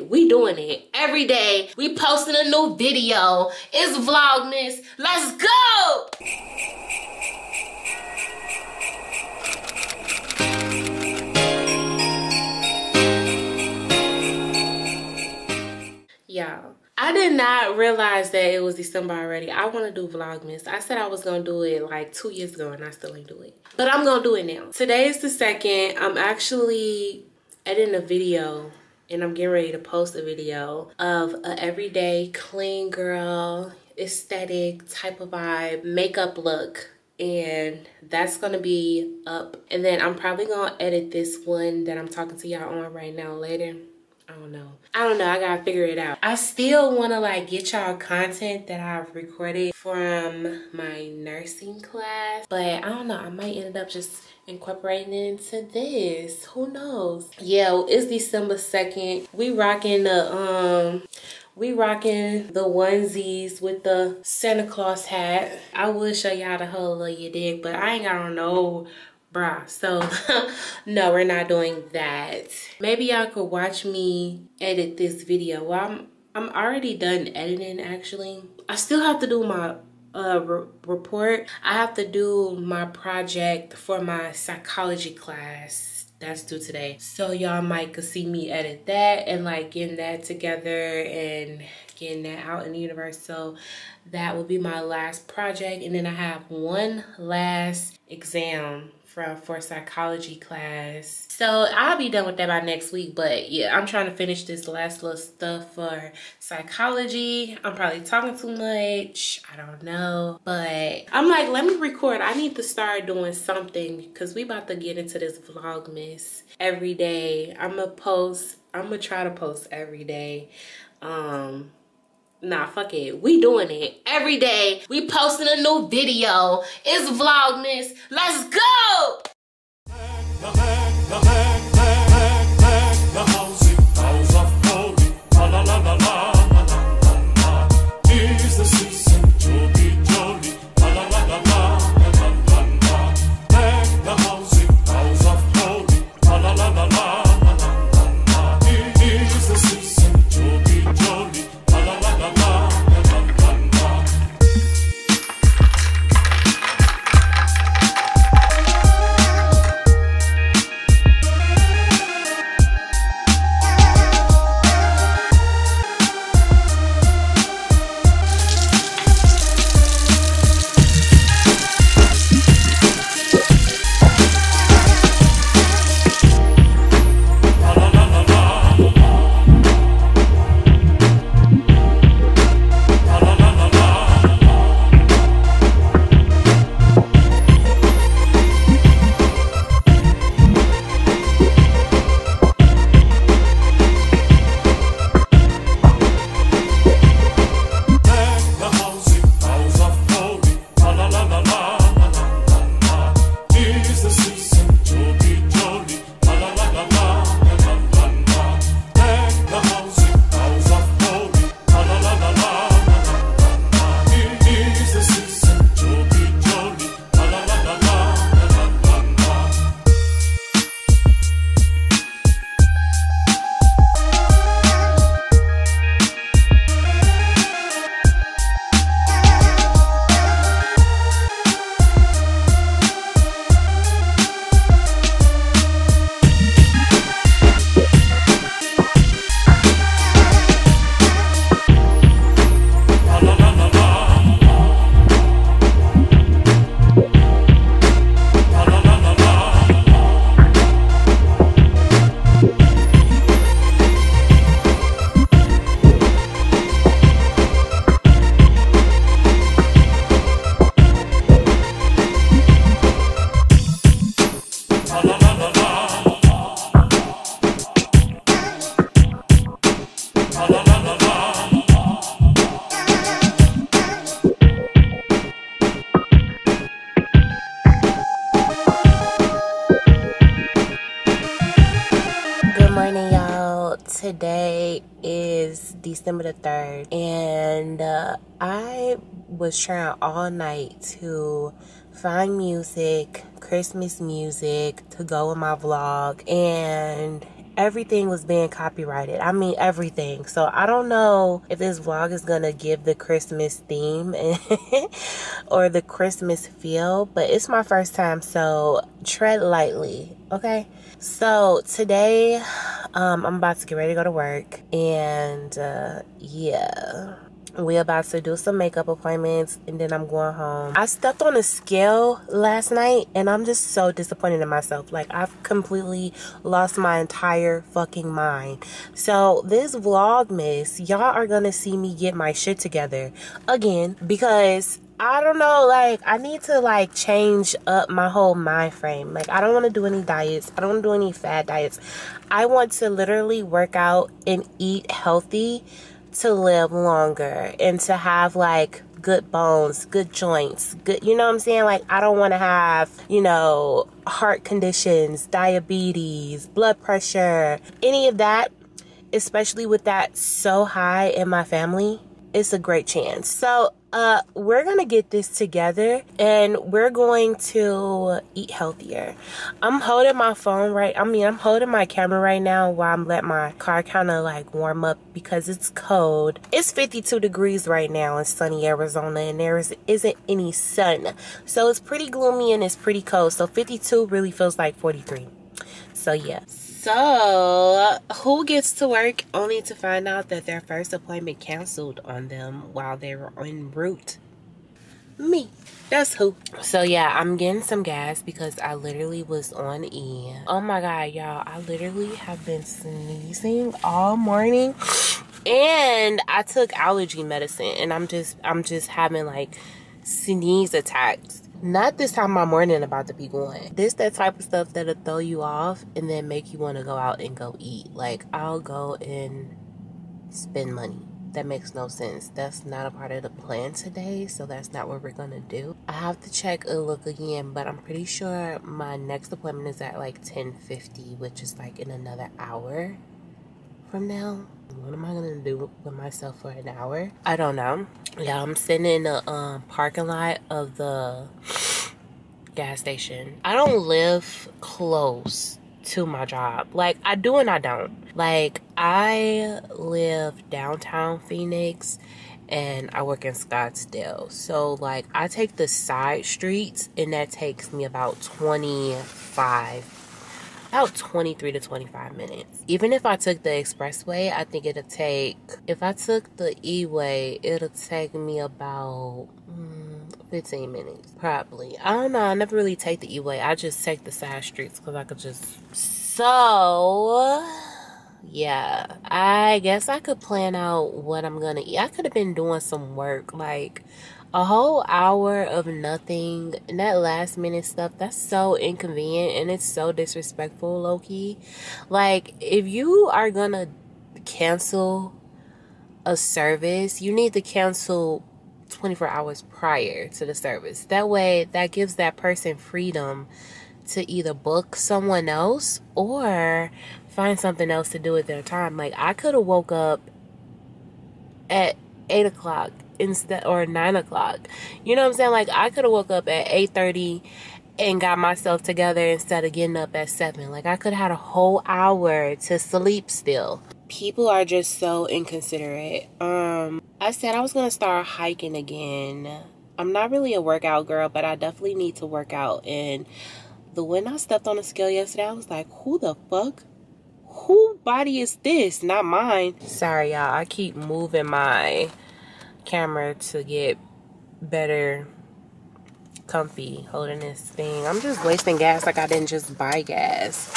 We doing it every day. We posting a new video. It's Vlogmas. Let's go! Y'all, I did not realize that it was December already. I want to do Vlogmas. I said I was going to do it like 2 years ago and I still ain't do it. But I'm going to do it now. Today is the 2nd. I'm actually editing a video and I'm getting ready to post a video of an everyday clean girl, aesthetic type of vibe, makeup look. And that's gonna be up. And then I'm probably gonna edit this one that I'm talking to y'all on right now later. I don't know, I gotta figure it out. I still wanna like get y'all content that I've recorded from my nursing class, but I don't know, I might end up just incorporating it into this. Who knows? Yeah, it's December 2nd. We rocking the onesies with the Santa Claus hat. I would show y'all the whole of you dig, but I ain't got on no bra, so no, we're not doing that. Maybe y'all could watch me edit this video. Well, I'm already done editing actually. I still have to do my report. I have to do my project for my psychology class that's due today, so y'all might could see me edit that and like getting that together and getting that out in the universe. So that will be my last project, and then I have one last exam for psychology class. So I'll be done with that by next week. But yeah, I'm trying to finish this last little stuff for psychology. I'm probably talking too much, I don't know, but I'm like, let me record. I need to start doing something because we about to get into this Vlogmas every day. I'm gonna try to post every day. Nah, fuck it. We doing it every day. We posting a new video. It's Vlogmas. Let's go! Today is December the 3rd, and I was trying all night to find music, Christmas music, to go in my vlog, and everything was being copyrighted. I mean, everything. So I don't know if this vlog is gonna give the Christmas theme or the Christmas feel, but it's my first time, so tread lightly, okay? So today, I'm about to get ready to go to work, and yeah. We're about to do some makeup appointments, and then I'm going home. I stepped on a scale last night, and I'm just so disappointed in myself. Like, I've completely lost my entire fucking mind. So this Vlogmas, y'all are gonna see me get my shit together again, because I don't know, like, I need to, like, change up my whole mind frame. Like, I don't want to do any diets. I don't want to do any fad diets. I want to literally work out and eat healthy to live longer and to have, like, good bones, good joints, good, you know what I'm saying? Like, I don't want to have, you know, heart conditions, diabetes, blood pressure, any of that, especially with that so high in my family. It's a great chance. So we're gonna get this together, and we're going to eat healthier. I'm holding my phone I'm holding my camera right now while I'm letting my car kind of like warm up, because it's cold. It's 52 degrees right now in sunny Arizona, and there isn't any sun, so it's pretty gloomy and it's pretty cold. So 52 really feels like 43. So yeah. So, who gets to work only to find out that their first appointment canceled on them while they were en route? Me. That's who. So, yeah, I'm getting some gas because I literally was on E. Oh my God, y'all. I literally have been sneezing all morning. And I took allergy medicine, and I'm just having, like, sneeze attacks. Not this time of my morning about to be going. This that type of stuff that'll throw you off and then make you want to go out and go eat. Like, I'll go and spend money. That makes no sense. That's not a part of the plan today, so that's not what we're gonna do. I have to check a look again, but I'm pretty sure my next appointment is at like 10:50, which is like in another hour from now. What am I gonna do with myself for an hour? I don't know. Yeah, I'm sitting in the parking lot of the gas station. I don't live close to my job. Like, I do and I don't. Like, I live downtown Phoenix and I work in Scottsdale. So, like, I take the side streets, and that takes me about 23 to 25 minutes. Even if I took the expressway, I think it'll take, if I took the E-way, it'll take me about 15 minutes, probably. I don't know, I never really take the E-way. I just take the side streets because I could just, so yeah, I guess I could plan out what I'm gonna eat. I could have been doing some work, like a whole hour of nothing, and that last minute stuff, that's so inconvenient and it's so disrespectful, low-key. Like, if you are gonna cancel a service, you need to cancel 24 hours prior to the service. That way, that gives that person freedom to either book someone else or find something else to do with their time. Like, I could have woke up at 8 o'clock instead, or 9 o'clock. You know what I'm saying? Like, I could have woke up at 8:30 and got myself together instead of getting up at 7. Like, I could have had a whole hour to sleep still. People are just so inconsiderate. I said I was gonna start hiking again. I'm not really a workout girl, but I definitely need to work out. And when I stepped on the scale yesterday, I was like, who the fuck? Whose body is this? Not mine. Sorry, y'all. I keep moving my camera to get better comfy holding this thing. I'm just wasting gas like I didn't just buy gas.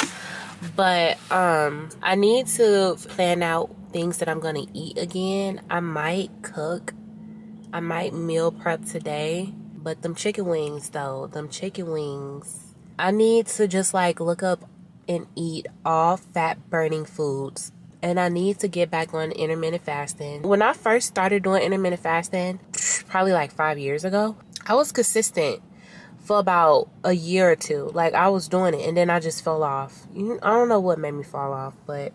But I need to plan out things that I'm gonna eat again. I might cook. I might meal prep today. But them chicken wings though, I need to just like look up and eat all fat burning foods. And I need to get back on intermittent fasting. When I first started doing intermittent fasting, probably like 5 years ago, I was consistent for about a year or two. Like, I was doing it, and then I just fell off. I don't know what made me fall off, but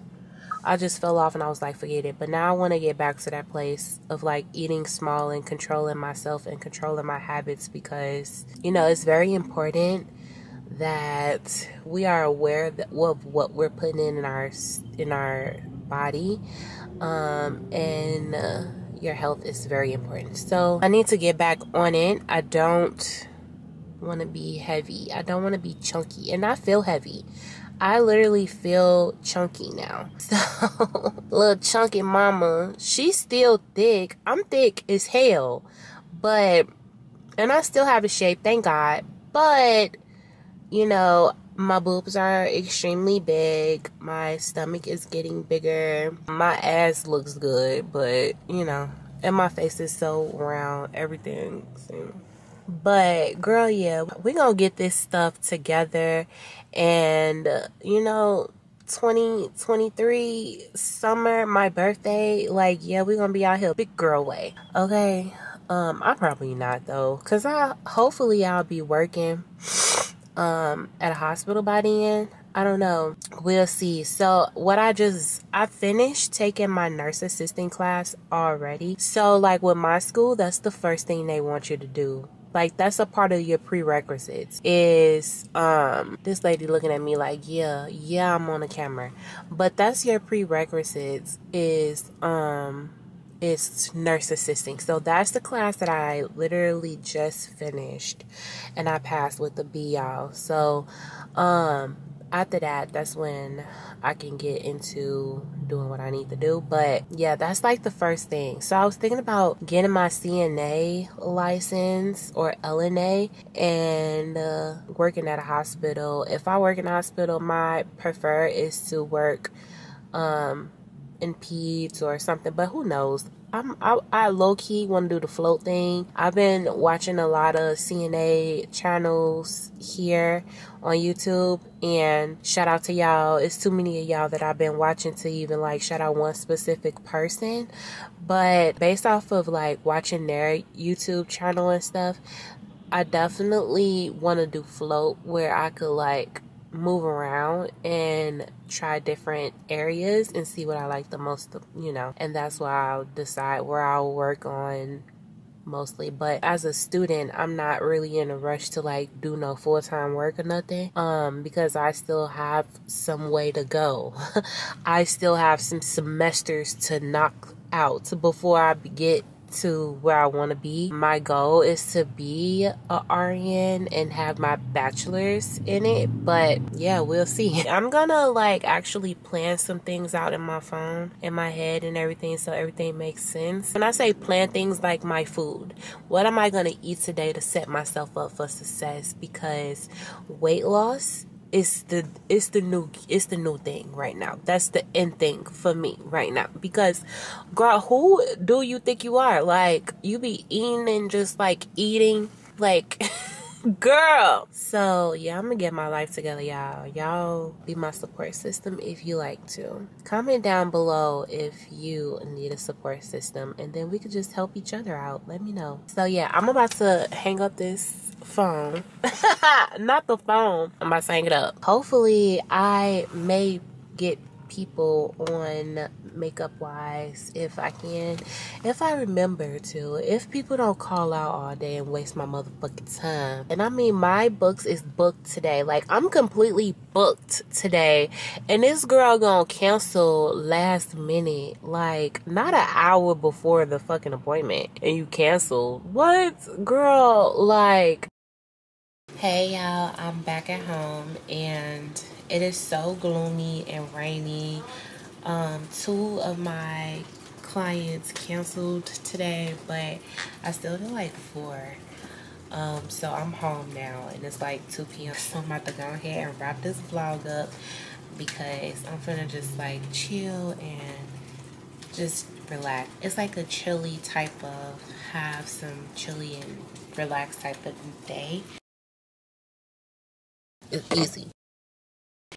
I just fell off, and I was like, forget it. But now I want to get back to that place of like eating small and controlling myself and controlling my habits, because, you know, it's very important that we are aware of what we're putting in our body, and your health is very important. So I need to get back on it. I don't want to be heavy. I don't want to be chunky, and I feel heavy. I literally feel chunky now. So little chunky mama, she's still thick. I'm thick as hell, and I still have a shape, thank God. But you know, my boobs are extremely big. My stomach is getting bigger. My ass looks good, but you know, and my face is so round. Everything. But girl, yeah, we gonna get this stuff together, and you know, 2023 summer, my birthday, like, yeah, we gonna be out here big girl way, okay? I probably not though, cause hopefully I'll be working at a hospital by the end. I don't know, we'll see. So I finished taking my nurse assistant class already. So like with my school, that's the first thing they want you to do. Like, that's a part of your prerequisites is, this lady looking at me like, yeah, I'm on the camera. But that's your prerequisites is nurse assisting. So that's the class that I literally just finished, and I passed with a B, y'all. So, after that, that's when I can get into doing what I need to do. But yeah, that's like the first thing. So I was thinking about getting my CNA license or LNA and working at a hospital. If I work in a hospital, my prefer is to work in peds or something, but who knows. I low-key want to do the float thing. I've been watching a lot of CNA channels here on YouTube, and shout out to y'all. It's too many of y'all that I've been watching to even like shout out one specific person, but based off of like watching their YouTube channel and stuff, I definitely want to do float, where I could like move around and try different areas and see what I like the most, you know, and that's why I'll decide where I'll work on mostly. But as a student, I'm not really in a rush to like do no full-time work or nothing, because I still have some way to go. I still have some semesters to knock out before I get to where I want to be. My goal is to be a RN and have my bachelor's in it, but yeah, we'll see. I'm gonna like actually plan some things out in my phone, in my head and everything, so everything makes sense. When I say plan things, like my food, what am I gonna eat today to set myself up for success? Because weight loss is the new thing right now. That's the end thing for me right now. Because girl, who do you think you are? Like, you be eating and just like eating like girl. So yeah, I'm gonna get my life together, y'all be my support system if you like to. Comment down below if you need a support system, and then we could just help each other out. Let me know. So yeah, I'm about to hang up this phone. Not the phone, I'm about to hang it up. Hopefully I may get people on makeup wise if I can, if I remember to, if people don't call out all day and waste my motherfucking time. And I mean, my books is booked today. Like, I'm completely booked today, and this girl gonna cancel last minute, like not an hour before the fucking appointment, and you cancel. What, girl? Like, hey y'all, I'm back at home and it is so gloomy and rainy. 2 of my clients canceled today, but I still feel like 4. So I'm home now and it's like 2 p.m. So I'm about to go ahead and wrap this vlog up because I'm finna just like chill and just relax. It's like a chilly type of, have some chilly and relaxed type of day. It's easy.